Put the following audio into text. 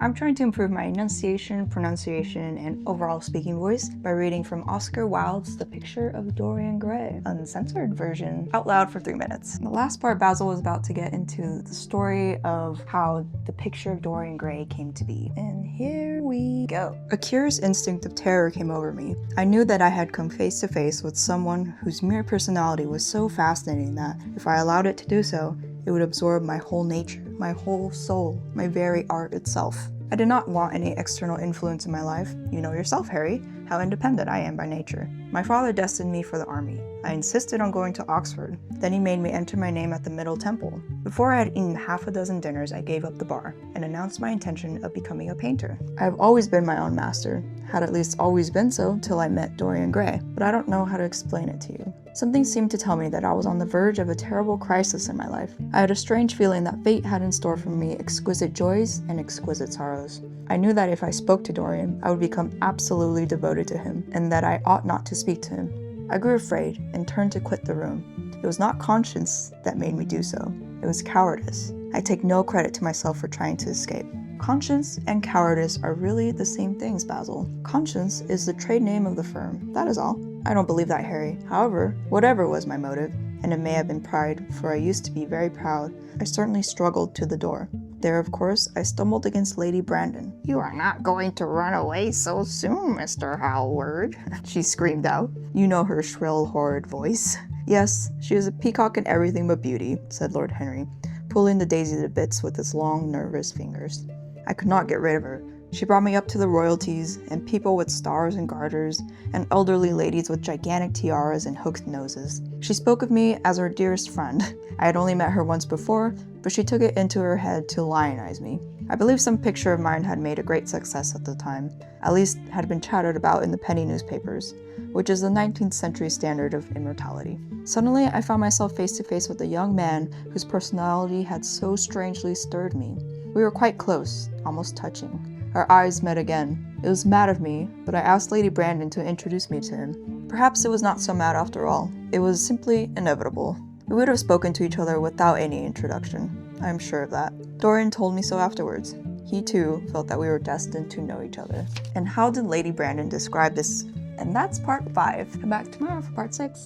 I'm trying to improve my enunciation, pronunciation, and overall speaking voice by reading from Oscar Wilde's The Picture of Dorian Gray, uncensored version, out loud for 3 minutes. In the last part, Basil was about to get into the story of how The Picture of Dorian Gray came to be. And here we go. A curious instinct of terror came over me. I knew that I had come face to face with someone whose mere personality was so fascinating that, if I allowed it to do so, it would absorb my whole nature, my whole soul, my very art itself. I did not want any external influence in my life. You know yourself, Harry, how independent I am by nature. My father destined me for the army. I insisted on going to Oxford. Then he made me enter my name at the Middle Temple. Before I had eaten half a dozen dinners, I gave up the bar and announced my intention of becoming a painter. I have always been my own master, had at least always been so till I met Dorian Gray, but I don't know how to explain it to you. Something seemed to tell me that I was on the verge of a terrible crisis in my life. I had a strange feeling that fate had in store for me exquisite joys and exquisite sorrows. I knew that if I spoke to Dorian, I would become absolutely devoted to him, and that I ought not to speak to him. I grew afraid and turned to quit the room. It was not conscience that made me do so. It was cowardice. I take no credit to myself for trying to escape. Conscience and cowardice are really the same things, Basil. Conscience is the trade name of the firm, that is all. I don't believe that, Harry. However, whatever was my motive, and it may have been pride, for I used to be very proud, I certainly struggled to the door. There, of course, I stumbled against Lady Brandon. "You are not going to run away so soon, Mr. Howard," she screamed out. You know her shrill, horrid voice. "Yes, she is a peacock in everything but beauty," said Lord Henry, pulling the daisy to bits with his long, nervous fingers. I could not get rid of her. She brought me up to the royalties, and people with stars and garters, and elderly ladies with gigantic tiaras and hooked noses. She spoke of me as her dearest friend. I had only met her once before, but she took it into her head to lionize me. I believe some picture of mine had made a great success at the time, at least had been chattered about in the penny newspapers, which is the 19th century standard of immortality. Suddenly, I found myself face to face with a young man whose personality had so strangely stirred me. We were quite close, almost touching. Our eyes met again. It was mad of me, but I asked Lady Brandon to introduce me to him. Perhaps it was not so mad after all. It was simply inevitable. We would have spoken to each other without any introduction. I am sure of that. Dorian told me so afterwards. He too felt that we were destined to know each other. And how did Lady Brandon describe this? And that's part 5. Come back tomorrow for part 6.